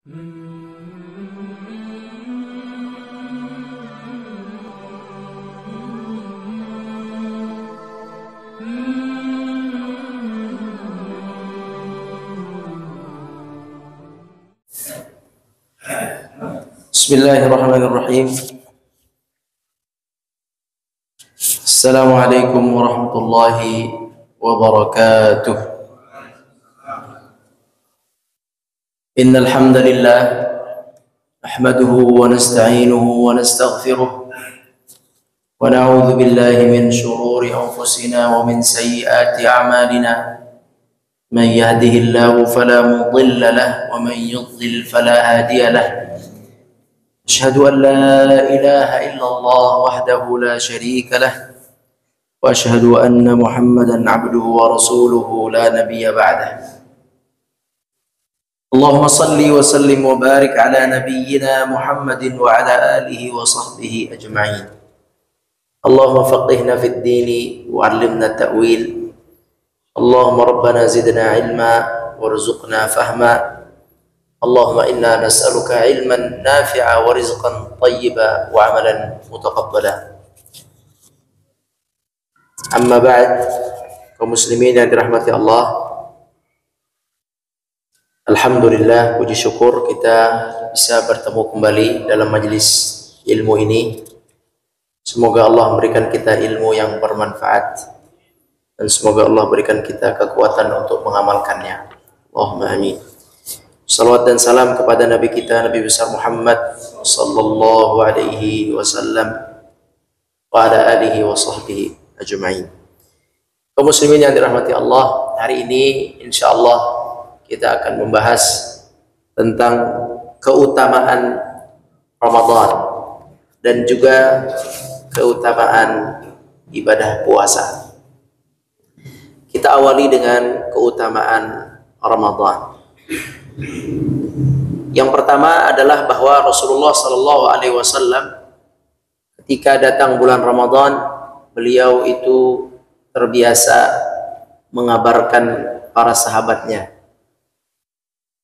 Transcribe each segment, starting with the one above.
Bismillahirrahmanirrahim. Assalamualaikum warahmatullahi wabarakatuh. Innal hamdalillah nahmaduhu wa nasta'inuhu wa nastaghfiruh wa na'udzu billahi min shururi anfusina wa min sayyiati a'malina. Man yahdihillahu fala mudilla lahu wa man yudlil fala hadiya lahu. أشهد أن لا إله إلا الله وحده لا شريك له وأشهد أن محمدا عبده ورسوله لا نبي بعده. اللهم صل وسلم وبارك على نبينا محمد وعلى آله وصحبه أجمعين. اللهم فقهنا في الدين وعلمنا التأويل. اللهم ربنا زدنا علما وارزقنا فهما. Allahumma inna nas'aluka ilman nafi'a wa rizqan tayyiba wa amalan mutaqabbala. Amma ba'd, kaum muslimin yang dirahmati Allah, alhamdulillah, puji syukur kita bisa bertemu kembali dalam majelis ilmu ini. Semoga Allah memberikan kita ilmu yang bermanfaat dan semoga Allah berikan kita kekuatan untuk mengamalkannya. Allahumma amin. Salawat dan salam kepada Nabi kita, Nabi besar Muhammad sallallahu alaihi wasallam wa ala alihi wa sahbihi ajma'in. Kaum muslimin yang dirahmati Allah, hari ini insyaallah kita akan membahas tentang keutamaan Ramadan dan juga keutamaan ibadah puasa. Kita awali dengan keutamaan Ramadan. Yang pertama adalah bahwa Rasulullah Sallallahu Alaihi Wasallam ketika datang bulan Ramadan, beliau itu terbiasa mengabarkan para sahabatnya,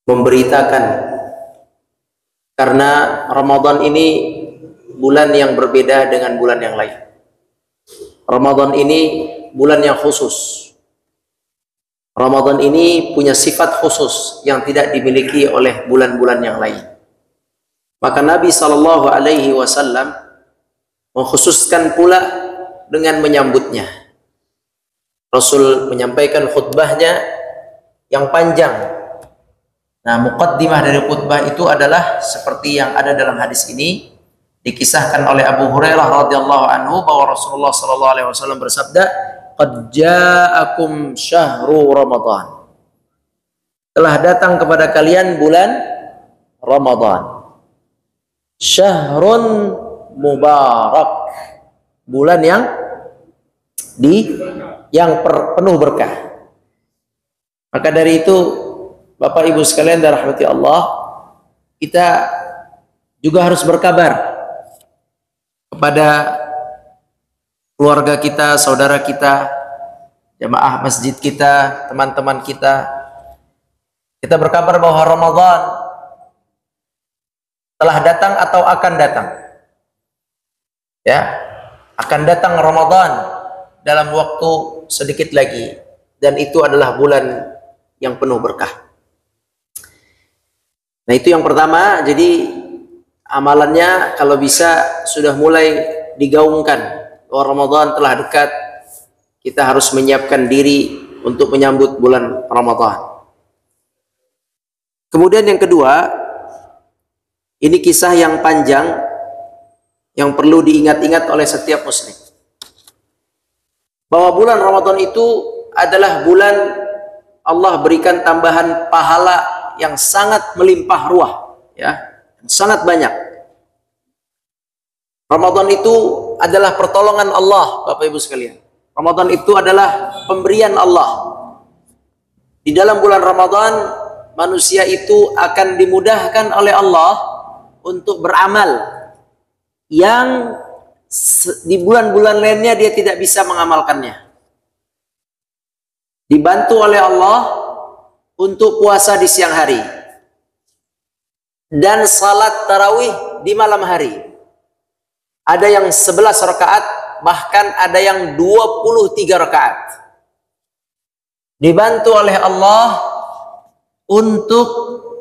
memberitakan, karena Ramadan ini bulan yang berbeda dengan bulan yang lain. Ramadan ini bulan yang khusus. Ramadan ini punya sifat khusus yang tidak dimiliki oleh bulan-bulan yang lain. Maka Nabi Sallallahu Alaihi Wasallam mengkhususkan pula dengan menyambutnya. Rasul menyampaikan khutbahnya yang panjang. Nah, muqaddimah dari khutbah itu adalah seperti yang ada dalam hadis ini, dikisahkan oleh Abu Hurairah radhiyallahu anhu bahwa Rasulullah Sallallahu Alaihi Wasallam bersabda, "Qad ja'akum syahru Ramadan." Telah datang kepada kalian bulan Ramadan. Syahrun mubarak. Bulan yang penuh berkah. Maka dari itu, Bapak Ibu sekalian dan rahmati Allah, kita juga harus berkabar kepada keluarga kita, saudara kita, jamaah masjid kita, teman-teman kita. Kita berkabar bahwa Ramadan telah datang atau akan datang. Ya, akan datang Ramadan dalam waktu sedikit lagi, dan itu adalah bulan yang penuh berkah. Nah, itu yang pertama. Jadi amalannya kalau bisa sudah mulai digaungkan. Ramadan telah dekat, kita harus menyiapkan diri untuk menyambut bulan Ramadan. Kemudian yang kedua, ini kisah yang panjang yang perlu diingat-ingat oleh setiap muslim. Bahwa bulan Ramadan itu adalah bulan Allah berikan tambahan pahala yang sangat melimpah ruah, ya, sangat banyak. Ramadan itu adalah pertolongan Allah, Bapak Ibu sekalian. Ramadan itu adalah pemberian Allah. Di dalam bulan Ramadan, manusia itu akan dimudahkan oleh Allah untuk beramal yang di bulan-bulan lainnya dia tidak bisa mengamalkannya. Dibantu oleh Allah untuk puasa di siang hari. dan salat tarawih di malam hari. Ada yang 11 rakaat, bahkan ada yang 23 rakaat. Dibantu oleh Allah untuk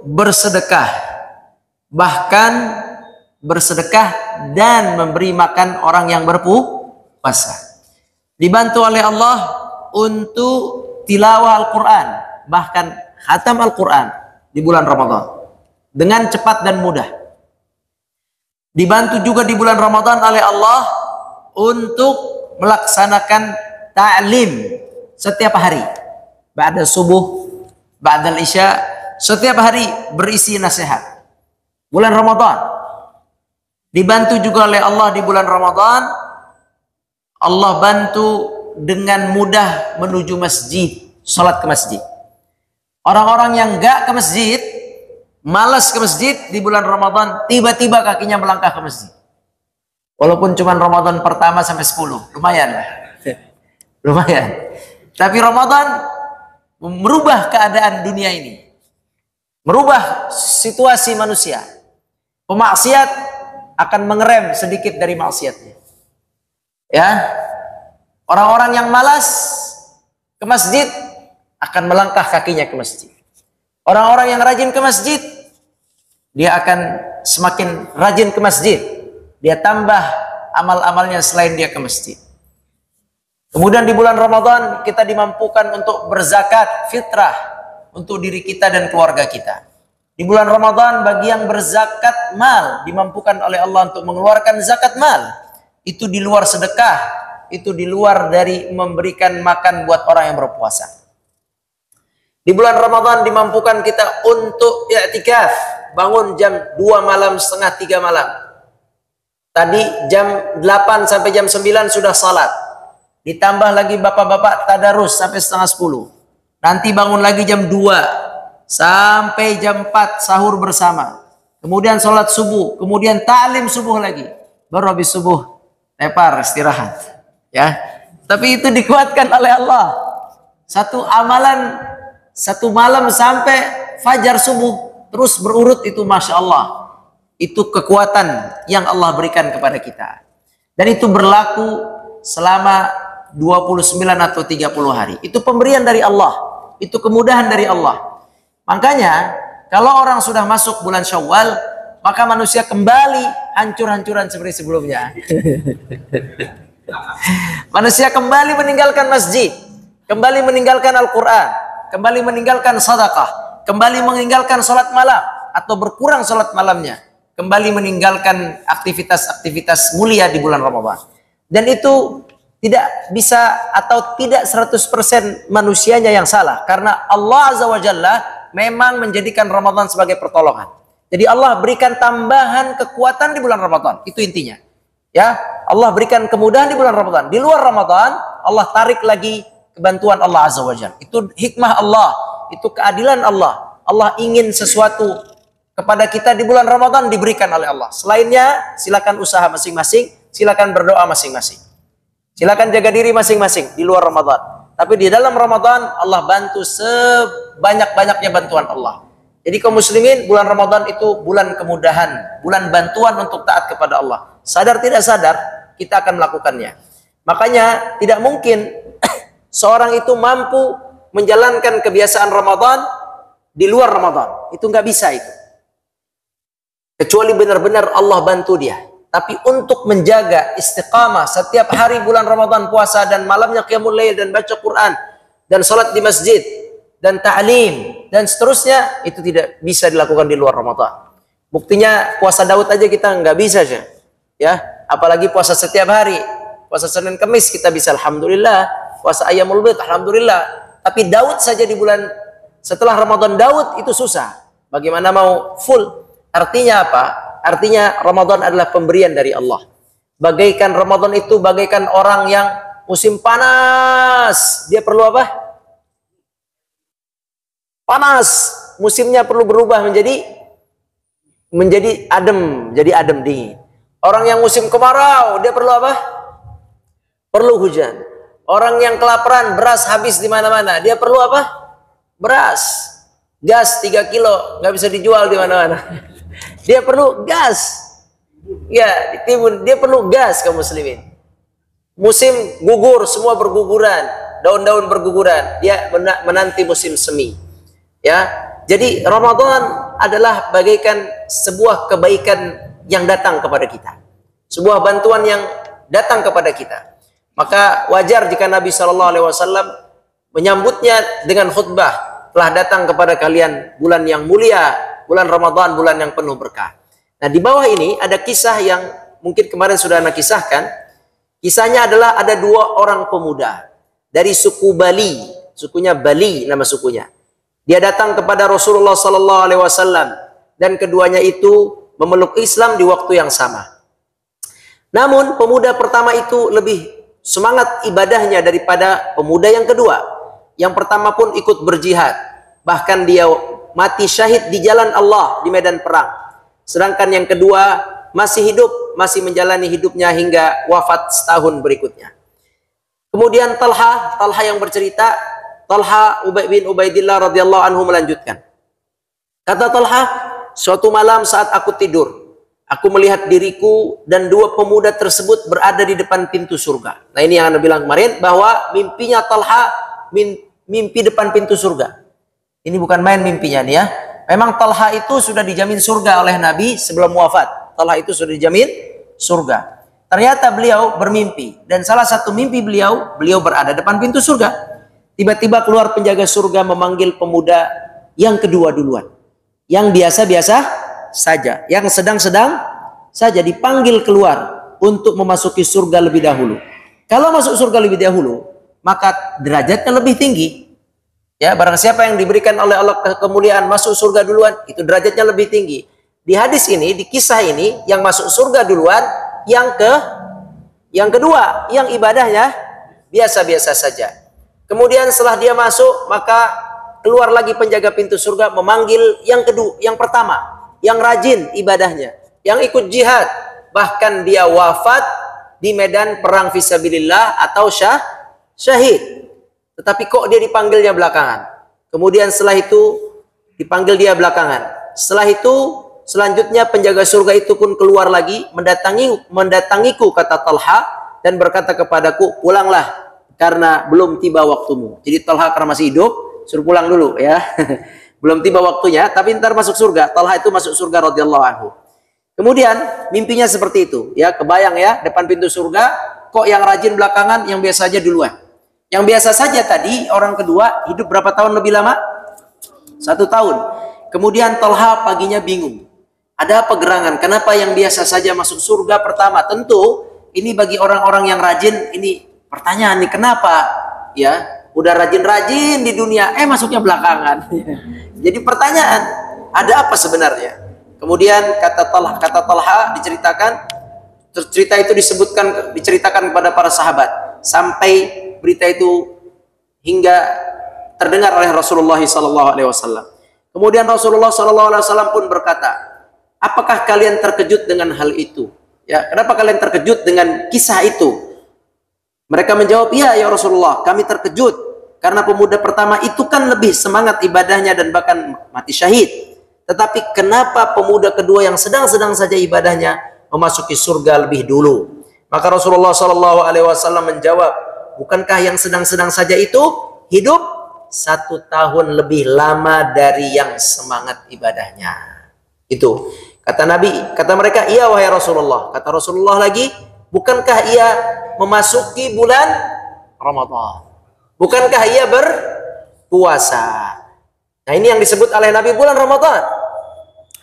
bersedekah, bahkan bersedekah dan memberi makan orang yang berpuasa. Dibantu oleh Allah untuk tilawah Al-Quran, bahkan khatam Al-Quran di bulan Ramadan dengan cepat dan mudah. Dibantu juga di bulan Ramadan oleh Allah untuk melaksanakan ta'lim setiap hari, ba'da subuh, ba'da isya, setiap hari berisi nasihat. Bulan Ramadan dibantu juga oleh Allah di bulan Ramadan. Allah bantu dengan mudah menuju masjid, sholat ke masjid. Orang-orang yang enggak ke masjid, malas ke masjid di bulan Ramadan, tiba-tiba kakinya melangkah ke masjid. Walaupun cuma Ramadan pertama sampai 10, lumayan lah. Lumayan. Tapi Ramadan merubah keadaan dunia ini. Merubah situasi manusia. Pemaksiat akan mengerem sedikit dari maksiatnya. Ya. Orang-orang yang malas ke masjid akan melangkah kakinya ke masjid. Orang-orang yang rajin ke masjid, dia akan semakin rajin ke masjid. Dia tambah amal-amalnya selain dia ke masjid. Kemudian di bulan Ramadan kita dimampukan untuk berzakat fitrah untuk diri kita dan keluarga kita. Di bulan Ramadan bagi yang berzakat mal dimampukan oleh Allah untuk mengeluarkan zakat mal. Itu di luar sedekah, itu di luar dari memberikan makan buat orang yang berpuasa. Di bulan Ramadan dimampukan kita untuk i'tikaf, bangun jam 2 malam, setengah 3 malam. Tadi jam 8 sampai jam 9 sudah salat. Ditambah lagi bapak-bapak tadarus sampai setengah 10. Nanti bangun lagi jam 2 sampai jam 4 sahur bersama. Kemudian salat subuh, kemudian ta'lim subuh lagi. Baru habis subuh tepar istirahat. Ya. Tapi itu dikuatkan oleh Allah. Satu amalan satu malam sampai fajar subuh terus berurut itu, masya Allah. Itu kekuatan yang Allah berikan kepada kita. Dan itu berlaku selama 29 atau 30 hari. Itu pemberian dari Allah. Itu kemudahan dari Allah. Makanya kalau orang sudah masuk bulan Syawal, maka manusia kembali hancur-hancuran seperti sebelumnya. Manusia kembali meninggalkan masjid, kembali meninggalkan Al-Quran, kembali meninggalkan sedekah, kembali meninggalkan sholat malam atau berkurang sholat malamnya, kembali meninggalkan aktivitas-aktivitas mulia di bulan Ramadan. Dan itu tidak bisa atau tidak 100% manusianya yang salah, karena Allah Azza wa Jalla memang menjadikan Ramadan sebagai pertolongan. Jadi Allah berikan tambahan kekuatan di bulan Ramadan, itu intinya. Ya, Allah berikan kemudahan di bulan Ramadan. Di luar Ramadan, Allah tarik lagi kebantuan Allah Azza wa Jalla. Itu hikmah Allah, itu keadilan Allah. Allah ingin sesuatu kepada kita di bulan Ramadan diberikan oleh Allah. Selainnya, silakan usaha masing-masing, silakan berdoa masing-masing. Silakan jaga diri masing-masing di luar Ramadan. Tapi di dalam Ramadan, Allah bantu sebanyak-banyaknya bantuan Allah. Jadi kaum muslimin, bulan Ramadan itu bulan kemudahan, bulan bantuan untuk taat kepada Allah. Sadar tidak sadar, kita akan melakukannya. Makanya tidak mungkin seorang itu mampu menjalankan kebiasaan Ramadan di luar Ramadan. Itu nggak bisa itu. Kecuali benar-benar Allah bantu dia. Tapi untuk menjaga istiqamah setiap hari bulan Ramadan, puasa dan malamnya qiyamul lail dan baca Quran dan salat di masjid dan ta'lim dan seterusnya, itu tidak bisa dilakukan di luar Ramadan. Buktinya puasa Daud aja kita nggak bisa aja. Ya, apalagi puasa setiap hari. Puasa Senin Kamis kita bisa, alhamdulillah. Puasa Ayyamul Bid, alhamdulillah. Tapi Daud saja di bulan setelah Ramadan Daud itu susah. Bagaimana mau full? Artinya apa? Artinya Ramadan adalah pemberian dari Allah. Bagaikan Ramadan itu bagaikan orang yang musim panas. Dia perlu apa? Panas. Musimnya perlu berubah menjadi adem, jadi adem dingin. Orang yang musim kemarau, dia perlu apa? Perlu hujan. Orang yang kelaparan, beras habis di mana-mana, dia perlu apa? Beras. Gas 3 kilo, nggak bisa dijual di mana-mana. Dia perlu gas. Ya, ditimbun, dia perlu gas kaum muslimin. Musim gugur, semua berguguran, daun-daun berguguran. Dia menanti musim semi. Ya. Jadi Ramadan adalah bagaikan sebuah kebaikan yang datang kepada kita. Sebuah bantuan yang datang kepada kita. Maka wajar jika Nabi SAW menyambutnya dengan khutbah, telah datang kepada kalian bulan yang mulia, bulan Ramadan, bulan yang penuh berkah. Nah, di bawah ini ada kisah yang mungkin kemarin sudah Anda kisahkan. Kisahnya adalah ada dua orang pemuda dari suku Bali, sukunya Bali nama sukunya. Dia datang kepada Rasulullah SAW dan keduanya itu memeluk Islam di waktu yang sama. Namun pemuda pertama itu lebih semangat ibadahnya daripada pemuda yang kedua. Yang pertama pun ikut berjihad, bahkan dia mati syahid di jalan Allah di medan perang. Sedangkan yang kedua masih hidup, masih menjalani hidupnya hingga wafat setahun berikutnya. Kemudian Talha yang bercerita, Talha bin Ubaidillah radhiyallahu anhu melanjutkan. Kata Talha, suatu malam saat aku tidur, aku melihat diriku dan dua pemuda tersebut berada di depan pintu surga. Nah, ini yang Anda bilang kemarin, bahwa mimpinya Talha mimpi depan pintu surga. Ini bukan main mimpinya nih ya. Memang Talha itu sudah dijamin surga oleh Nabi sebelum wafat. Talha itu sudah dijamin surga. Ternyata beliau bermimpi. Dan salah satu mimpi beliau berada depan pintu surga. Tiba-tiba keluar penjaga surga memanggil pemuda yang kedua duluan. Yang biasa-biasa saja. Yang sedang-sedang saja dipanggil keluar untuk memasuki surga lebih dahulu. Kalau masuk surga lebih dahulu, maka derajatnya lebih tinggi. Ya, barang siapa yang diberikan oleh Allah kemuliaan masuk surga duluan, itu derajatnya lebih tinggi. Di hadis ini, di kisah ini, yang masuk surga duluan, yang kedua, yang ibadahnya biasa-biasa saja. Kemudian setelah dia masuk, maka keluar lagi penjaga pintu surga memanggil yang kedua, yang pertama, yang rajin ibadahnya, yang ikut jihad, bahkan dia wafat di medan perang fisabilillah atau syahid. Tetapi kok dia dipanggilnya belakangan. Kemudian setelah itu dipanggil dia belakangan. Setelah itu selanjutnya penjaga surga itu pun keluar lagi mendatangiku, kata Talha, dan berkata kepadaku, pulanglah karena belum tiba waktumu. Jadi Talha karena masih hidup suruh pulang dulu ya. Belum tiba waktunya, tapi ntar masuk surga. Talha itu masuk surga radhiyallahu anhu. Kemudian mimpinya seperti itu ya, kebayang ya, depan pintu surga, kok yang rajin belakangan, yang biasa aja duluan. Yang biasa saja tadi, orang kedua hidup berapa tahun lebih lama? 1 tahun. Kemudian Talha paginya bingung. Ada apa gerangan? Kenapa yang biasa saja masuk surga pertama? Tentu ini bagi orang-orang yang rajin, ini pertanyaan nih, kenapa? Ya, udah rajin-rajin di dunia, masuknya belakangan. Jadi pertanyaan, ada apa sebenarnya? Kemudian kata Talha diceritakan, cerita itu diceritakan kepada para sahabat sampai berita itu hingga terdengar oleh Rasulullah SAW. Kemudian Rasulullah SAW pun berkata, apakah kalian terkejut dengan hal itu? Ya, kenapa kalian terkejut dengan kisah itu? Mereka menjawab, iya ya Rasulullah, kami terkejut karena pemuda pertama itu kan lebih semangat ibadahnya dan bahkan mati syahid. Tetapi kenapa pemuda kedua yang sedang-sedang saja ibadahnya memasuki surga lebih dulu? Maka Rasulullah SAW menjawab, bukankah yang sedang-sedang saja itu hidup 1 tahun lebih lama dari yang semangat ibadahnya? Itu kata Nabi, kata mereka, iya wahai Rasulullah. Kata Rasulullah lagi, bukankah ia memasuki bulan Ramadan? Bukankah ia berpuasa? Nah, ini yang disebut oleh Nabi bulan Ramadan.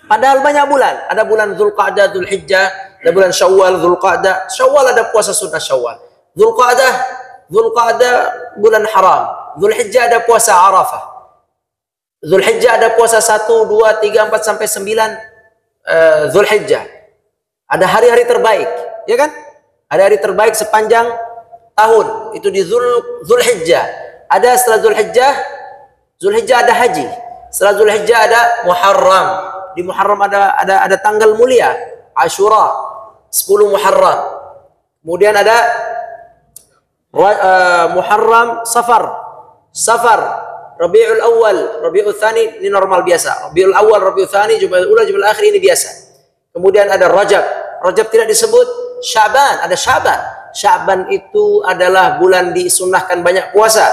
Padahal banyak bulan. Ada bulan Dzulqa'dah, Dzulhijjah, ada bulan Syawal, Dzulqa'dah. Syawal ada puasa sunnah Syawal. Dzulqa'dah bulan haram. Dzulhijjah ada puasa Arafah. Dzulhijjah ada puasa 1, 2, 3, 4 sampai 9 Dzulhijjah. Ada hari-hari terbaik, ya kan? Ada hari terbaik sepanjang tahun. Itu di Dzulhijjah. Ada setelah Dzulhijjah ada haji. Setelah Dzulhijjah ada Muharram. Di Muharram ada tanggal mulia, Ashura, 10 Muharram. Kemudian ada Muharram, Safar, Rabiul Awal, Rabiul Tsani, ini normal biasa. Rabiul Awal, Rabiul Tsani, Jumadil Ula, Jumadil Akhir, ini biasa. Kemudian ada Rajab. Rajab tidak disebut. Syaban, ada Syaban. Syaban itu adalah bulan disunnahkan banyak puasa,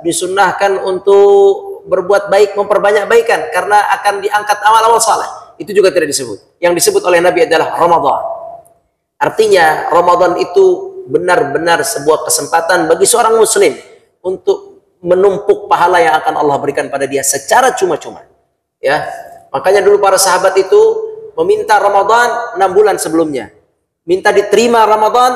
disunnahkan untuk berbuat baik, memperbanyak baikan karena akan diangkat amal-amal saleh. Itu juga tidak disebut. Yang disebut oleh Nabi adalah Ramadan. Artinya Ramadan itu benar-benar sebuah kesempatan bagi seorang muslim untuk menumpuk pahala yang akan Allah berikan pada dia secara cuma-cuma. Ya, makanya dulu para sahabat itu meminta Ramadan 6 bulan sebelumnya, minta diterima Ramadan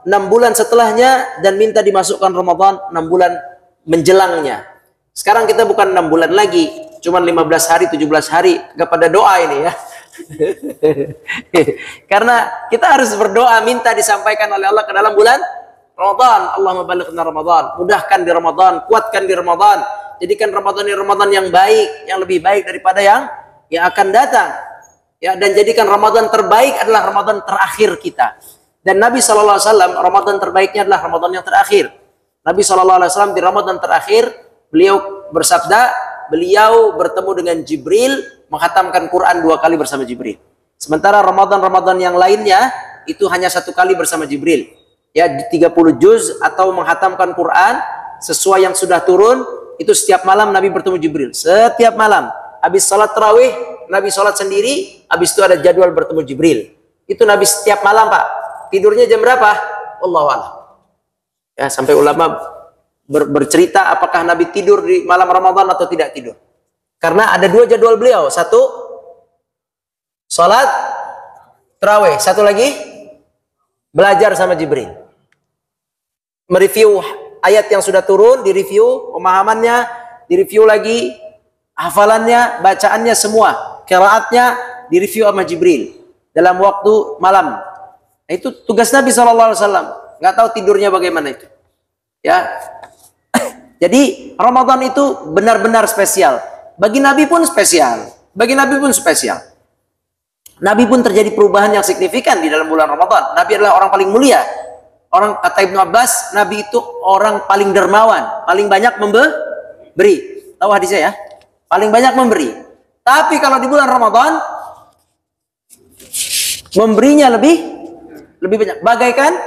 6 bulan setelahnya, dan minta dimasukkan Ramadan 6 bulan menjelangnya. Sekarang kita bukan 6 bulan lagi, cuma 15 hari, 17 hari, gak pada doa ini ya. Karena kita harus berdoa, minta disampaikan oleh Allah ke dalam bulan Ramadan. Allahumma balighna Ramadan, mudahkan di Ramadan, kuatkan di Ramadan, jadikan Ramadan ini Ramadan yang baik, yang lebih baik daripada yang akan datang. Ya, dan jadikan Ramadan terbaik adalah Ramadan terakhir kita. Dan Nabi SAW, Ramadan terbaiknya adalah Ramadan yang terakhir. Nabi SAW di Ramadan terakhir, beliau bersabda, beliau bertemu dengan Jibril, menghatamkan Quran 2 kali bersama Jibril. Sementara Ramadan-Ramadan yang lainnya, itu hanya 1 kali bersama Jibril. Ya, di 30 juz atau menghatamkan Quran, sesuai yang sudah turun, itu setiap malam Nabi bertemu Jibril. Setiap malam. Habis salat tarawih, Nabi salat sendiri, habis itu ada jadwal bertemu Jibril. Itu Nabi setiap malam, Pak. Tidurnya jam berapa? Wallahu a'lam. Ya, sampai ulama bercerita apakah Nabi tidur di malam Ramadan atau tidak tidur. Karena ada 2 jadwal beliau. 1, salat tarawih. 1 lagi, belajar sama Jibril. Mereview ayat yang sudah turun, direview pemahamannya, direview lagi hafalannya, bacaannya semua, qiraatnya direview sama Jibril dalam waktu malam. Nah, itu tugas Nabi SAW. Nggak tahu tidurnya bagaimana itu. Ya, jadi Ramadan itu benar-benar spesial. Bagi Nabi pun spesial. Bagi Nabi pun spesial. Nabi pun terjadi perubahan yang signifikan di dalam bulan Ramadan. Nabi adalah orang paling mulia. Orang kata Ibnu Abbas, Nabi itu orang paling dermawan, paling banyak memberi. Tahu hadisnya ya? Paling banyak memberi. Tapi kalau di bulan Ramadan, memberinya lebih banyak, bagaikan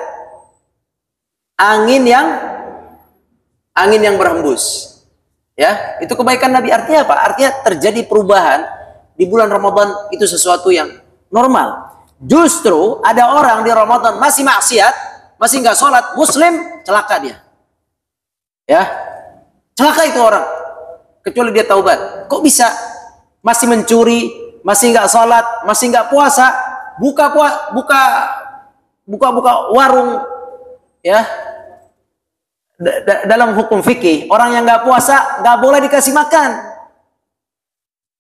angin yang berhembus. Ya, itu kebaikan Nabi. Artinya apa? Artinya terjadi perubahan di bulan Ramadan, itu sesuatu yang normal. Justru ada orang di Ramadan masih maksiat, masih nggak sholat, muslim, celaka dia. Ya, celaka itu orang. Kecuali dia taubat. Kok bisa masih mencuri, masih nggak sholat, masih nggak puasa, buka warung, ya. Dalam hukum fikih, orang yang nggak puasa nggak boleh dikasih makan,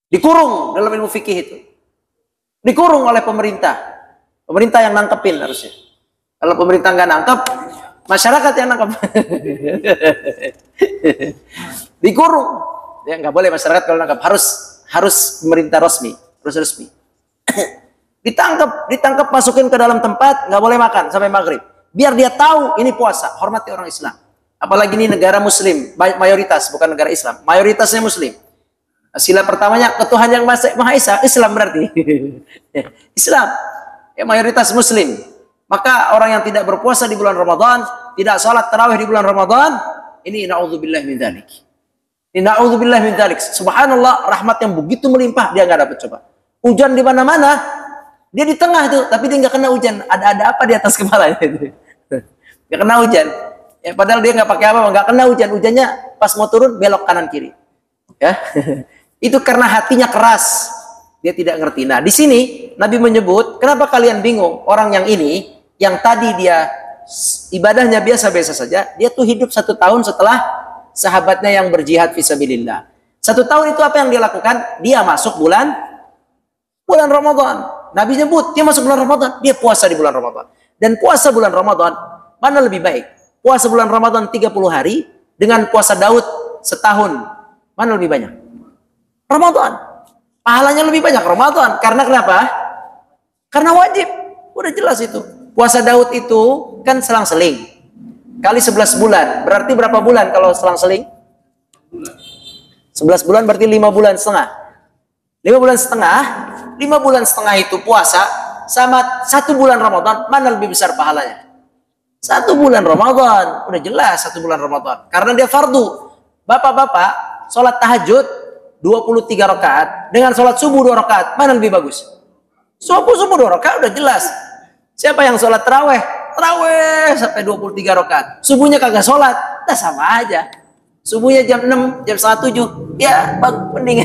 dikurung. Dalam ilmu fikih itu dikurung oleh pemerintah yang nangkepin harusnya. Kalau pemerintah nggak nangkep, masyarakat yang nangkep. Dikurung, ya nggak boleh masyarakat kalau nangkep, harus pemerintah resmi, harus resmi. ditangkap masukin ke dalam tempat, nggak boleh makan sampai maghrib, biar dia tahu ini puasa. Hormati orang Islam. Apalagi ini negara muslim, mayoritas, bukan negara Islam, mayoritasnya muslim. Sila pertamanya ketuhanan yang Maha Esa, Islam berarti. Islam, ya, mayoritas muslim. Maka orang yang tidak berpuasa di bulan Ramadan, tidak sholat tarawih di bulan Ramadan, ini na'udzubillah min dzalik. Ini na'udzubillah min dzalik. Subhanallah, rahmat yang begitu melimpah dia nggak dapat. Coba, hujan di mana-mana, dia di tengah itu, tapi dia nggak kena hujan. Ada apa di atas kepala itu? Nggak kena hujan. Ya, padahal dia nggak pakai apa, nggak kena hujan. Hujannya pas mau turun belok kanan kiri. Ya, itu karena hatinya keras. Dia tidak ngerti. Nah, di sini Nabi menyebut, kenapa kalian bingung? Orang yang ini, yang tadi dia ibadahnya biasa-biasa saja, dia tuh hidup 1 tahun setelah sahabatnya yang berjihad fisabilillah. 1 tahun itu apa yang dia lakukan? Dia masuk bulan Ramadan. Nabi nyebut dia masuk bulan Ramadan, dia puasa di bulan Ramadan. Dan puasa bulan Ramadan mana lebih baik? Puasa bulan Ramadan 30 hari dengan puasa Daud setahun, mana lebih banyak? Ramadan. Pahalanya lebih banyak Ramadan. Karena kenapa? Karena wajib. Udah jelas itu. Puasa Daud itu kan selang-seling. Kali 11 bulan. Berarti berapa bulan kalau selang-seling? 11 bulan berarti 5 bulan setengah. 5 bulan setengah. 5 bulan setengah itu puasa sama 1 bulan Ramadan, mana lebih besar pahalanya? 1 bulan Ramadan, udah jelas 1 bulan Ramadan. Karena dia fardu. Bapak-bapak, sholat tahajud 23 rakaat dengan sholat subuh 2 rakaat, mana lebih bagus? Subuh 2 rakaat udah jelas. Siapa yang sholat taraweh? Taraweh sampai 23 rakaat. Subuhnya kagak sholat, dah sama aja. Subuhnya jam 6, jam 7, ya mending.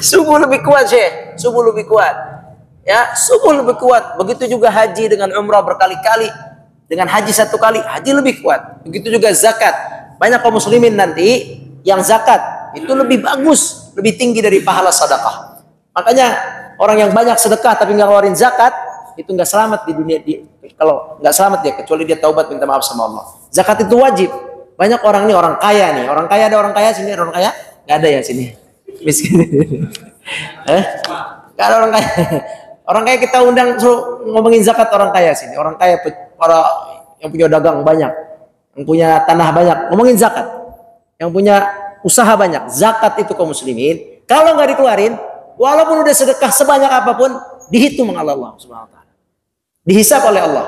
Subuh lebih kuat, Syekh. Subuh lebih kuat. Ya, subuh lebih kuat. Begitu juga haji dengan umrah berkali-kali. Dengan haji 1 kali, haji lebih kuat. Begitu juga zakat. Banyak kaum muslimin nanti yang zakat itu lebih bagus, lebih tinggi dari pahala sedekah. Makanya orang yang banyak sedekah tapi nggak ngeluarin zakat itu nggak selamat di dunia. Kalau nggak selamat dia, kecuali dia taubat minta maaf sama Allah. Zakat itu wajib. Banyak orang nih, orang kaya nih. Orang kaya, ada orang kaya sini, ada orang kaya? Nggak ada ya sini. Miskin. Nggak ada orang kaya. Orang kaya kita undang suruh ngomongin zakat orang kaya sini. Orang kaya, para yang punya dagang banyak, yang punya tanah banyak, ngomongin zakat. Yang punya usaha banyak, zakat itu kaum muslimin. Kalau nggak dikeluarin, walaupun udah sedekah sebanyak apapun, dihitung oleh Allah Subhanahu wa taala. Dihisab oleh Allah.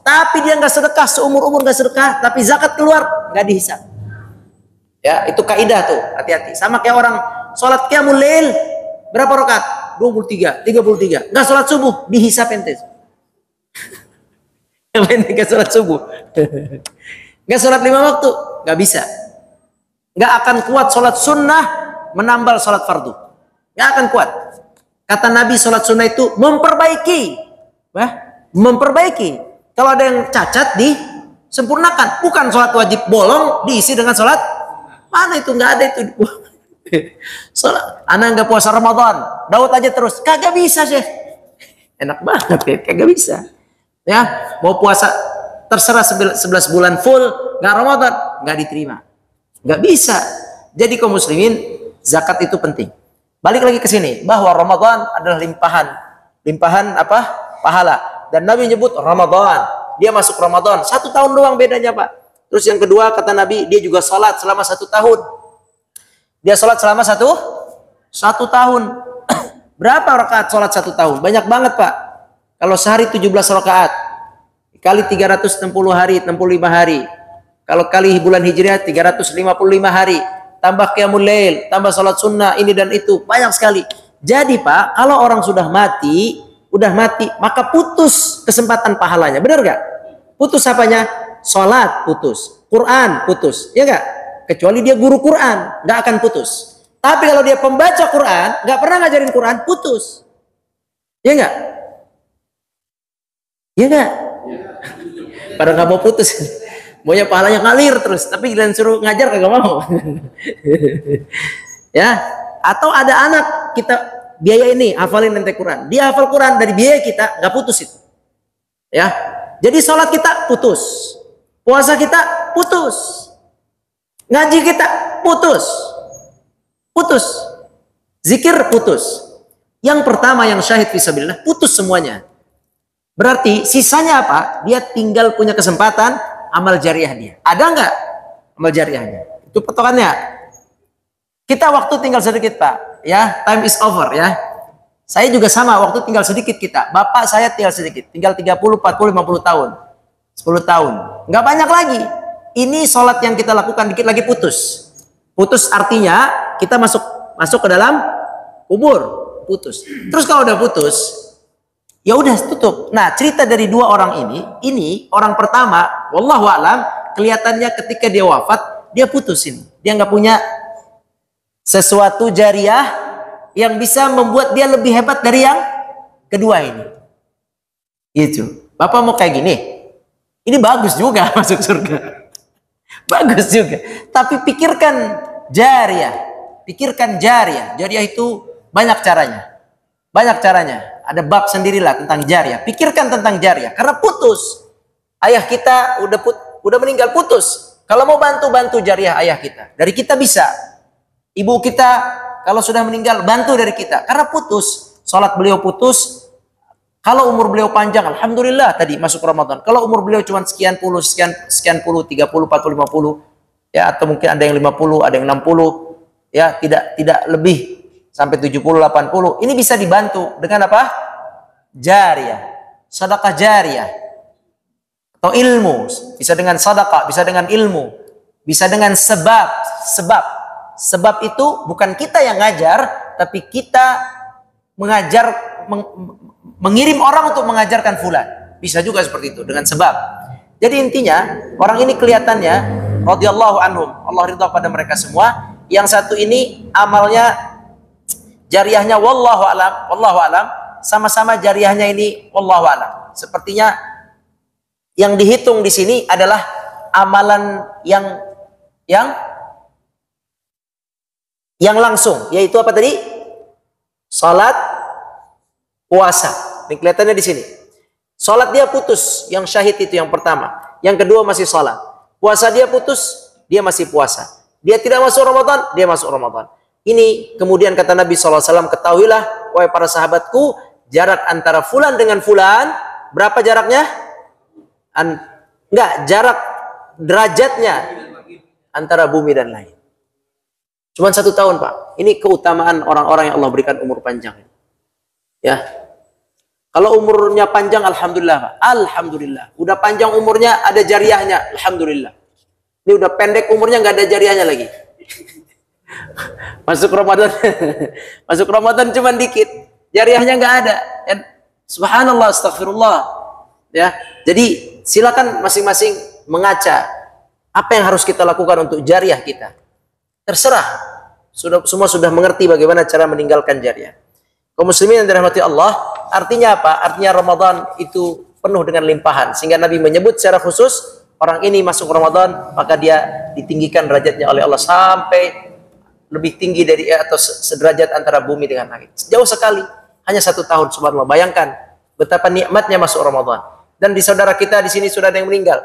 Tapi dia nggak sedekah, seumur-umur nggak sedekah, tapi zakat keluar, nggak dihisab. Ya, itu kaidah tuh, hati-hati. Sama kayak orang sholat qiyamul lail, berapa rakaat? 23, 33. Nggak sholat subuh, dihisab ente. Nggak sholat subuh. Nggak sholat 5 waktu, nggak bisa. Nggak akan kuat sholat sunnah menambal sholat fardu. Nggak akan kuat. Kata Nabi, sholat sunnah itu memperbaiki. Memperbaiki. Kalau ada yang cacat, disempurnakan. Bukan sholat wajib bolong, diisi dengan sholat. Mana itu, nggak ada itu. Sholat. Anak nggak puasa Ramadan, Daud aja terus. Kagak bisa, Syekh. Enak banget ya, kagak bisa. Ya, mau puasa terserah 11 bulan full, nggak Ramadan, nggak diterima. Nggak bisa. Jadi kaum muslimin, zakat itu penting. Balik lagi ke sini, bahwa Ramadan adalah limpahan apa? Pahala. Dan Nabi menyebut Ramadan, dia masuk Ramadan 1 tahun doang bedanya, Pak. Terus yang kedua kata Nabi, dia juga sholat selama 1 tahun. Dia sholat selama satu tahun. Berapa rakaat sholat 1 tahun? Banyak banget, Pak. Kalau sehari 17 rakaat, kali 360 hari, 65 hari. Kalau kali bulan Hijriah 355 hari. Tambah qiyamul lail, tambah sholat sunnah, ini dan itu. Banyak sekali. Jadi, Pak, kalau orang sudah mati, maka putus kesempatan pahalanya. Benar gak? Putus apanya? Sholat putus. Quran putus. Ya gak? Kecuali dia guru Quran, nggak akan putus. Tapi kalau dia pembaca Quran, nggak pernah ngajarin Quran, putus. Ya nggak? Ya nggak? Pada nggak mau putus, maunya pahalanya ngalir terus. Tapi kalian suruh ngajar kagak mau. Ya? Atau ada anak kita biaya ini, hafalin nanti Quran. Dia hafal Quran dari biaya kita, nggak putus itu. Ya? Jadi sholat kita putus, puasa kita putus. Ngaji kita putus. Zikir putus. Yang pertama yang syahid fisabilillah putus semuanya. Berarti sisanya apa? Dia tinggal punya kesempatan amal jariah dia. Ada nggak amal jariahnya? Itu patokannya. Kita waktu tinggal sedikit, Pak. Ya, time is over ya. Saya juga sama, waktu tinggal sedikit kita. Bapak saya tinggal sedikit, tinggal 30, 40, 50 tahun. 10 tahun. Nggak banyak lagi. Ini sholat yang kita lakukan dikit lagi putus. Putus artinya kita masuk ke dalam kubur, putus. Terus kalau udah putus, ya udah tutup. Nah, cerita dari 2 orang ini orang pertama, wallahu a'lam, kelihatannya ketika dia wafat, dia putusin. Dia nggak punya sesuatu jariah yang bisa membuat dia lebih hebat dari yang kedua ini. Gitu. Bapak mau kayak gini, ini bagus juga masuk surga. Bagus juga. Tapi pikirkan jariah. Jariah itu banyak caranya. Ada bab sendirilah tentang jariah. Pikirkan tentang jariah. Karena putus. Ayah kita udah meninggal, putus. Kalau mau bantu jariah ayah kita. Dari kita bisa. Ibu kita kalau sudah meninggal, bantu dari kita. Karena putus. Sholat beliau putus. Kalau umur beliau panjang, alhamdulillah tadi masuk Ramadan. Kalau umur beliau cuma sekian puluh, 30, 40, 50, ya, atau mungkin ada yang 50, ada yang 60, ya, tidak lebih sampai 70, 80. Ini bisa dibantu dengan apa? jariyah, sedekah jariyah, atau ilmu, bisa dengan sedekah, bisa dengan ilmu, bisa dengan sebab. Sebab itu bukan kita yang ngajar, tapi kita mengajar, mengirim orang untuk mengajarkan fulan. Bisa juga seperti itu dengan sebab. Jadi intinya orang ini kelihatannya radhiyallahu anhum, Allah ridha pada mereka semua. Yang satu ini amalnya jariyahnya wallahu alam, sama-sama jariyahnya ini wallahu alam. Sepertinya yang dihitung di sini adalah amalan yang langsung, yaitu apa tadi? Salat, puasa. Ini kelihatannya di sini. Salat dia putus, yang syahid itu yang pertama. Yang kedua masih salat. Puasa dia putus, dia masih puasa. Dia tidak masuk Ramadan, dia masuk Ramadan. Ini kemudian kata Nabi SAW, ketahuilah wahai para sahabatku, jarak antara fulan dengan fulan, berapa jaraknya? Jarak derajatnya antara bumi dan langit. Cuma 1 tahun, Pak. Ini keutamaan orang-orang yang Allah berikan umur panjang. Ya. Kalau umurnya panjang, alhamdulillah, Pak. Alhamdulillah. Udah panjang umurnya, ada jariyahnya, alhamdulillah. Ini udah pendek umurnya, nggak ada jariyahnya lagi. Masuk Ramadan cuma dikit, jariyahnya nggak ada. Ya. Subhanallah, astagfirullah. Ya. Jadi silakan masing-masing mengaca apa yang harus kita lakukan untuk jariyah kita. Terserah. Semua sudah mengerti bagaimana cara meninggalkan jariyah. Kaum muslimin yang dirahmati Allah, artinya apa? Artinya Ramadan itu penuh dengan limpahan. Sehingga Nabi menyebut secara khusus, orang ini masuk Ramadan, maka dia ditinggikan derajatnya oleh Allah sampai lebih tinggi dari atau sederajat antara bumi dengan langit. Jauh sekali. Hanya 1 tahun, subhanallah. Bayangkan betapa nikmatnya masuk Ramadan. Dan di saudara kita di sini sudah ada yang meninggal.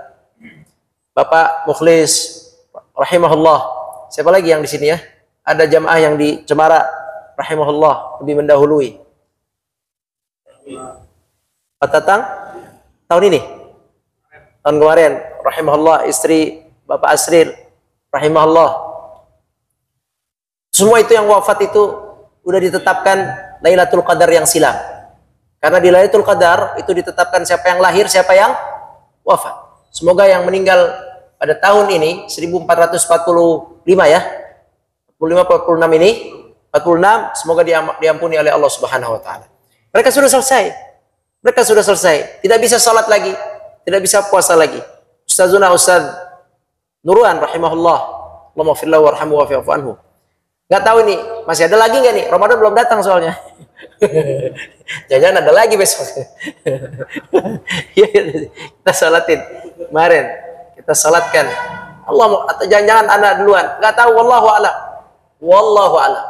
Bapak Mukhlis, rahimahullah. Siapa lagi yang di sini ya? Ada jamaah yang di Cemara, rahimahullah, lebih mendahului. Pak Tatang, tahun ini? Tahun kemarin, rahimahullah, istri Bapak Asril, rahimahullah. Semua itu yang wafat itu udah ditetapkan Lailatul Qadar yang silam. Karena di Lailatul Qadar itu ditetapkan siapa yang lahir, siapa yang wafat. Semoga yang meninggal pada tahun ini 1445 ya. 46 ini, 46 semoga diampuni oleh Allah Subhanahu wa taala. Mereka sudah selesai. Tidak bisa salat lagi, tidak bisa puasa lagi. Ustaz Nuruan rahimahullah, Allahumma firlahu warhamhu wa'fu anhu. Enggak tahu ini, masih ada lagi enggak nih? Ramadan belum datang soalnya. Jangan ada lagi besok. Kita salatin kemarin. Kita salatkan. Allah atau jangan-jangan anak duluan. Enggak tahu, wallahu a'lam. Wallahu a'lam.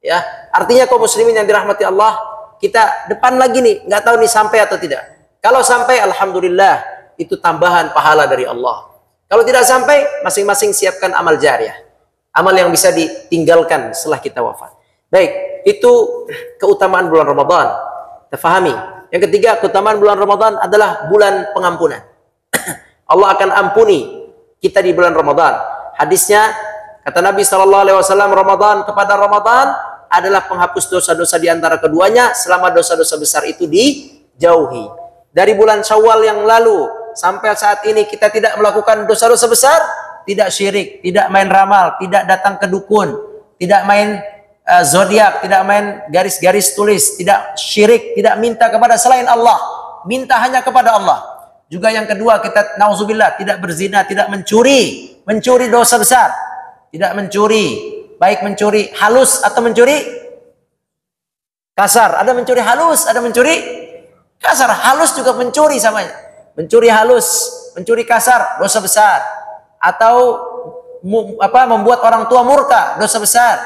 Ya, artinya kaum muslimin yang dirahmati Allah, kita depan lagi nih, enggak tahu nih sampai atau tidak. Kalau sampai, alhamdulillah, itu tambahan pahala dari Allah. Kalau tidak sampai, masing-masing siapkan amal jariyah. Amal yang bisa ditinggalkan setelah kita wafat. Baik, itu keutamaan bulan Ramadan. Kita fahami. Yang ketiga, keutamaan bulan Ramadan adalah bulan pengampunan. Allah akan ampuni kita di bulan Ramadan. Hadisnya, kata Nabi SAW, Ramadan kepada Ramadan adalah penghapus dosa-dosa di antara keduanya selama dosa-dosa besar itu dijauhi. Dari bulan Syawal yang lalu sampai saat ini kita tidak melakukan dosa-dosa besar, tidak syirik, tidak main ramal, tidak datang ke dukun, tidak main zodiak, tidak main garis-garis tulis, tidak syirik, tidak minta kepada selain Allah, minta hanya kepada Allah. Juga yang kedua, kita nauzubillah tidak berzina, tidak mencuri dosa besar, tidak mencuri, baik mencuri halus atau mencuri kasar. Ada mencuri halus, ada mencuri kasar. Halus juga mencuri samanya. Mencuri halus, mencuri kasar, dosa besar. Atau membuat orang tua murka, dosa besar.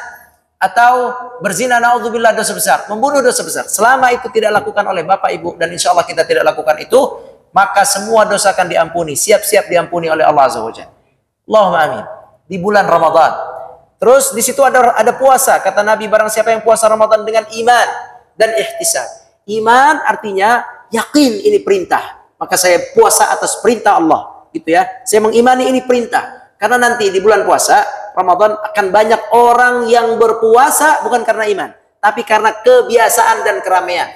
Atau berzina, naudzubillah, dosa besar. Membunuh, dosa besar. Selama itu tidak lakukan oleh bapak ibu, dan insya Allah kita tidak lakukan itu, maka semua dosa akan diampuni. Siap-siap diampuni oleh Allah Azza wa Jalla. Allahumma amin. Di bulan Ramadan. Terus di situ ada puasa. Kata Nabi, barang siapa yang puasa Ramadan dengan iman dan ihtisab. Iman artinya yakin ini perintah. Maka saya puasa atas perintah Allah, gitu ya. Saya mengimani ini perintah. Karena nanti di bulan puasa Ramadan akan banyak orang yang berpuasa bukan karena iman, tapi karena kebiasaan dan keramaian.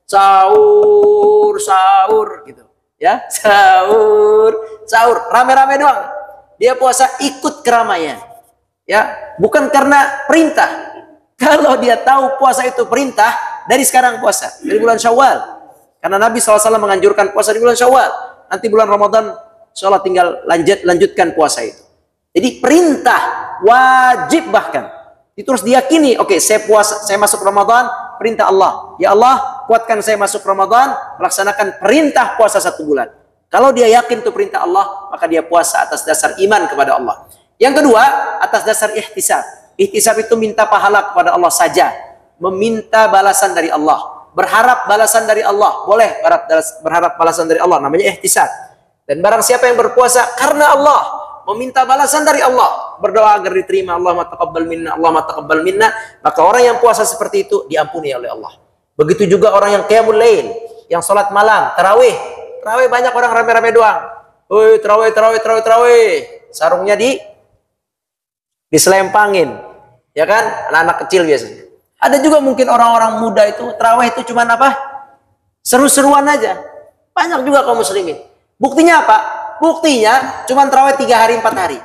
Sahur, sahur gitu. Ya, sahur, sahur, rame-rame doang. Dia puasa ikut keramaian. Ya, bukan karena perintah. Kalau dia tahu puasa itu perintah, dari sekarang puasa, dari bulan Syawal. Karena Nabi SAW menganjurkan puasa di bulan Syawal. Nanti bulan Ramadan, insya Allah tinggal lanjutkan puasa itu. Jadi perintah, wajib bahkan. Itu harus diyakini, oke, saya puasa, saya masuk Ramadan, perintah Allah. Ya Allah, kuatkan saya masuk Ramadan, melaksanakan perintah puasa 1 bulan. Kalau dia yakin itu perintah Allah, maka dia puasa atas dasar iman kepada Allah. Yang kedua, atas dasar ihtisab. Ihtisab itu minta pahala kepada Allah saja. Meminta balasan dari Allah. Berharap balasan dari Allah. Boleh berharap balasan dari Allah. Namanya ihtisab. Dan barang siapa yang berpuasa karena Allah, meminta balasan dari Allah, berdoa agar diterima, Allahumma taqabbal minna, Allahumma taqabbal minna, maka orang yang puasa seperti itu diampuni oleh Allah. Begitu juga orang yang qiyamul lail, yang sholat malam, tarawih. Tarawih banyak orang rame-rame doang. Tarawih, tarawih, tarawih, tarawih. Sarungnya diselempangin. Ya kan? Anak-anak kecil biasanya. Ada juga mungkin orang-orang muda itu, tarawih itu cuma apa? Seru-seruan aja. Banyak juga kaum muslimin. Buktinya apa? Buktinya cuma tarawih 3 hari 4 hari.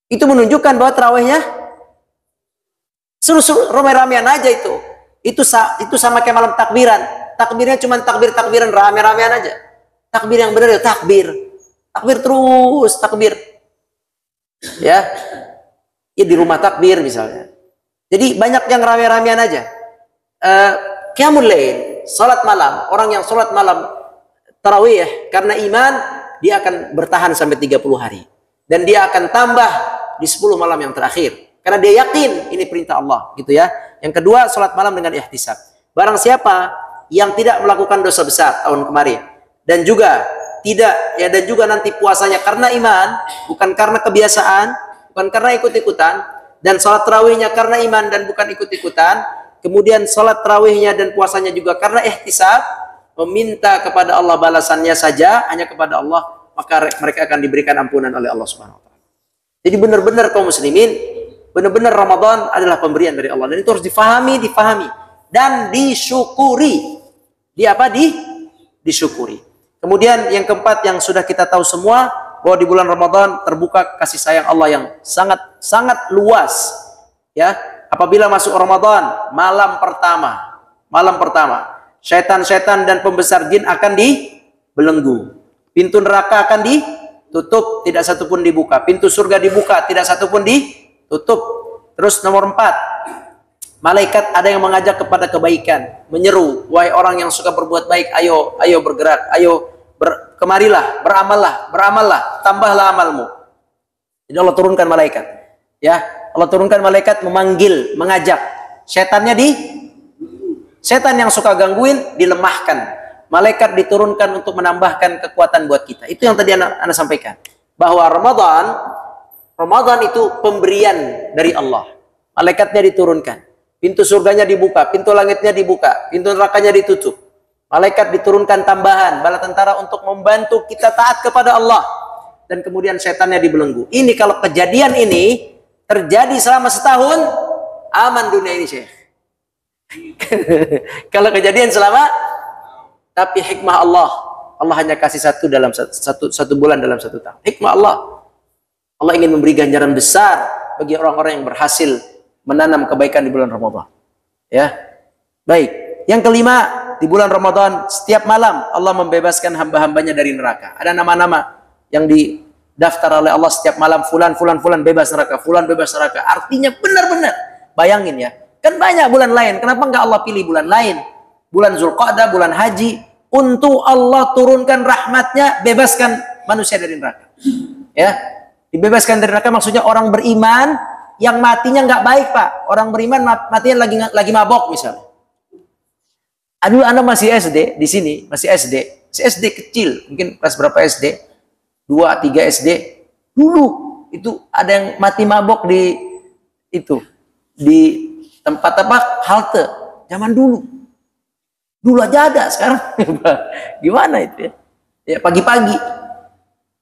Itu menunjukkan bahwa tarawihnya seru-seru, rame-ramean aja itu. Itu sama kayak malam takbiran. Takbirnya cuma takbir-takbiran rame-ramean aja. Takbir yang benar ya takbir. Takbir terus, takbir. Ya. Ya di rumah takbir misalnya. Jadi banyak yang rame-ramean aja. Qiyamul lail, salat malam, orang yang salat malam tarawih karena iman, dia akan bertahan sampai 30 hari. Dan dia akan tambah di 10 malam yang terakhir. Karena dia yakin ini perintah Allah, gitu ya. Yang kedua, salat malam dengan ihtisab. Barang siapa yang tidak melakukan dosa besar tahun kemarin dan juga nanti puasanya karena iman, bukan karena kebiasaan, bukan karena ikut-ikutan, dan salat tarawihnya karena iman dan bukan ikut-ikutan, kemudian salat tarawihnya dan puasanya juga karena ihtisab, meminta kepada Allah balasannya saja, hanya kepada Allah, maka mereka akan diberikan ampunan oleh Allah Subhanahu wa taala. Jadi benar-benar kaum muslimin, benar-benar Ramadan adalah pemberian dari Allah, dan itu harus difahami dan disyukuri. Disyukuri. Kemudian yang keempat yang sudah kita tahu semua, bahwa di bulan Ramadan terbuka kasih sayang Allah yang sangat luas. Ya, apabila masuk Ramadan, malam pertama, syaitan-syaitan dan pembesar jin akan dibelenggu. Pintu neraka akan ditutup, tidak satu pun dibuka. Pintu surga dibuka, tidak satu pun ditutup. Terus nomor 4, malaikat ada yang mengajak kepada kebaikan, menyeru, wahai orang yang suka berbuat baik, ayo bergerak, ayo kemarilah, beramallah, tambahlah amalmu. Jadi Allah turunkan malaikat. Ya, Allah turunkan malaikat memanggil, mengajak. Setan yang suka gangguin dilemahkan. Malaikat diturunkan untuk menambahkan kekuatan buat kita. Itu yang tadi Anda sampaikan. Bahwa Ramadan itu pemberian dari Allah. Malaikatnya diturunkan. Pintu surganya dibuka, pintu langitnya dibuka, pintu nerakanya ditutup. Malaikat diturunkan tambahan, bala tentara untuk membantu kita taat kepada Allah. Dan kemudian setannya dibelenggu. Ini kalau kejadian ini terjadi selama setahun, aman dunia ini, Syekh. Kalau kejadian tapi hikmah Allah hanya kasih satu bulan dalam 1 tahun. Hikmah Allah ingin memberi ganjaran besar bagi orang-orang yang berhasil menanam kebaikan di bulan Ramadan. Ya, baik. Yang kelima, di bulan Ramadan setiap malam Allah membebaskan hamba-hambanya dari neraka. Ada nama-nama yang didaftar oleh Allah setiap malam, fulan bebas neraka, fulan bebas neraka. Artinya benar-benar. Bayangin ya, kan banyak bulan lain. Kenapa enggak Allah pilih bulan lain? Bulan Zulqa'dah, bulan haji, untuk Allah turunkan rahmatnya, bebaskan manusia dari neraka. Ya, dibebaskan dari neraka maksudnya orang beriman yang matinya nggak baik, Pak. Orang beriman matinya lagi mabok misalnya. Aduh, Anda masih SD di sini, masih SD kecil, mungkin kelas berapa SD? 2, 3 SD. Dulu itu ada yang mati mabok di tempat halte. Zaman dulu. Dulu aja ada, sekarang gimana itu ya? Ya pagi-pagi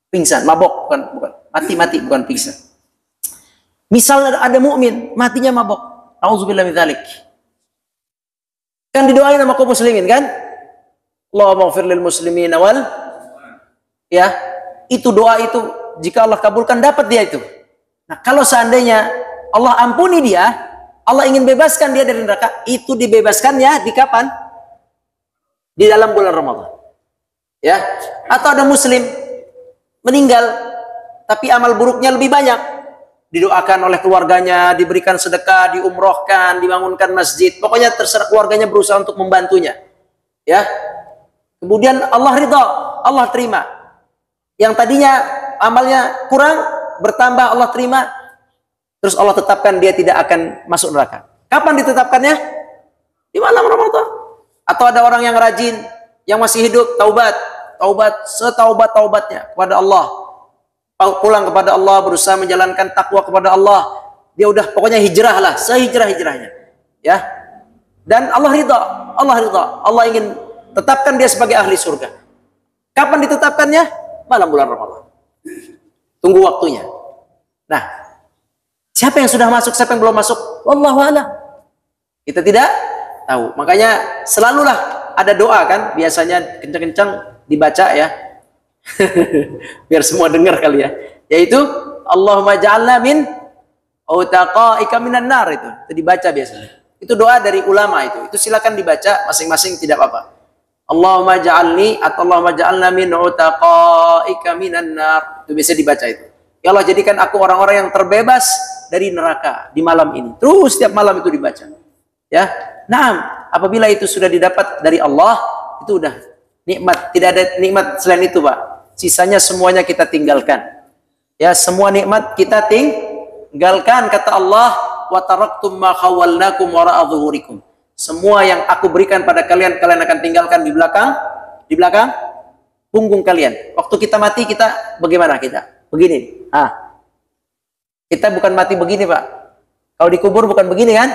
pingsan, mabok, bukan mati, bukan pingsan. Misal ada mukmin matinya mabok, auzubillah min dzalik. Kan didoain sama kaum muslimin kan? Allahumma ighfir lil muslimin wal, ya, itu doa itu jika Allah kabulkan dapat dia itu. Nah, kalau seandainya Allah ampuni dia, Allah ingin bebaskan dia dari neraka, itu dibebaskannya di kapan? Di dalam bulan Ramadan. Ya, atau ada muslim meninggal tapi amal buruknya lebih banyak, didoakan oleh keluarganya, diberikan sedekah, diumrohkan, dibangunkan masjid, pokoknya terserah, keluarganya berusaha untuk membantunya, ya. Kemudian Allah ridha, Allah terima. Yang tadinya amalnya kurang, bertambah Allah terima, terus Allah tetapkan dia tidak akan masuk neraka. Kapan ditetapkannya? Di malam Ramadan. Atau ada orang yang rajin, yang masih hidup, taubat setaubat-taubatnya kepada Allah, pulang kepada Allah, berusaha menjalankan takwa kepada Allah, dia udah pokoknya hijrah lah, sehijrah-hijrahnya, ya. Dan Allah ridha, Allah ingin tetapkan dia sebagai ahli surga. Kapan ditetapkannya? Malam bulan Ramadan. Tunggu waktunya. Nah, siapa yang sudah masuk, siapa yang belum masuk, wallahu a'lam, kita tidak tahu. Makanya selalulah ada doa kan, biasanya kencang-kencang dibaca ya. Biar semua dengar kali ya. Yaitu Allahumma ja'alna min utaqaika minan nar, itu dibaca biasanya. Itu doa dari ulama itu. Itu silakan dibaca masing-masing, tidak apa-apa. Allahumma ja'alni atau Allahumma ja'alna min utaqaika minan nar. Itu biasa dibaca itu. Ya Allah, jadikan aku orang-orang yang terbebas dari neraka di malam ini. Terus setiap malam itu dibaca. Ya. Nah, apabila itu sudah didapat dari Allah, itu udah nikmat. Tidak ada nikmat selain itu, Pak. Sisanya semuanya kita tinggalkan. Ya, semua nikmat kita tinggalkan. Kata Allah, wa taraktum ma khawalnakum wara'a dhuhurikum. Semua yang aku berikan pada kalian, kalian akan tinggalkan di belakang punggung kalian. Waktu kita mati, kita bagaimana kita? Begini. Kita bukan mati begini, Pak. Kalau dikubur bukan begini kan?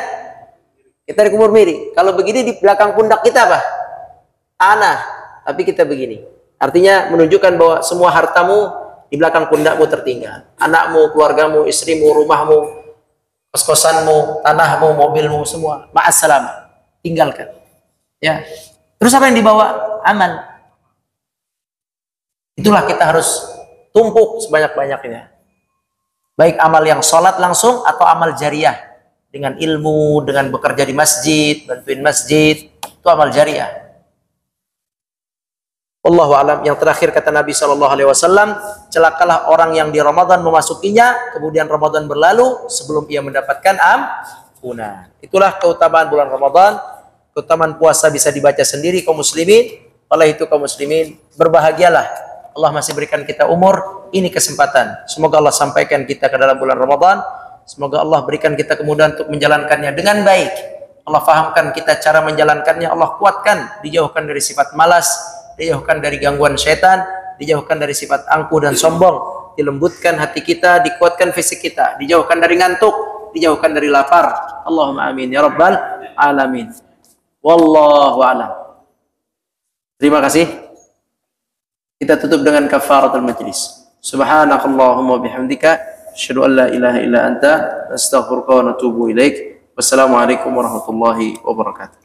Kita dikubur miring. Kalau begini di belakang pundak kita apa? Tanah. Tapi kita begini. Artinya menunjukkan bahwa semua hartamu di belakang pundakmu tertinggal. Anakmu, keluargamu, istrimu, rumahmu, kos-kosanmu, tanahmu, mobilmu, semua. Ma'assalam. Tinggalkan. Ya. Terus apa yang dibawa? Amal. Itulah kita harus tumpuk sebanyak-banyaknya. Baik amal yang sholat langsung atau amal jariah. Dengan ilmu, dengan bekerja di masjid, bantuin masjid. Itu amal jariah. Wallahu alam. Yang terakhir kata Nabi SAW, celakalah orang yang di Ramadan memasukinya, kemudian Ramadan berlalu sebelum ia mendapatkan ampunan. Itulah keutamaan bulan Ramadan. Keutamaan puasa bisa dibaca sendiri kaum muslimin. Oleh itu kaum muslimin, berbahagialah. Allah masih berikan kita umur, ini kesempatan. Semoga Allah sampaikan kita ke dalam bulan Ramadan. Semoga Allah berikan kita kemudahan untuk menjalankannya dengan baik. Allah fahamkan kita cara menjalankannya. Allah kuatkan, dijauhkan dari sifat malas, dijauhkan dari gangguan setan, dijauhkan dari sifat angkuh dan sombong, dilembutkan hati kita, dikuatkan fisik kita, dijauhkan dari ngantuk, dijauhkan dari lapar. Allahumma amin ya rabbal alamin. Wallahu a'lam. Terima kasih. Kita tutup dengan kafaratul majlis. Subhanakallahumma bihamdika asyhadu an la ilaha illa anta astaghfiruka wa atubu ilaik. Wassalamualaikum warahmatullahi wabarakatuh.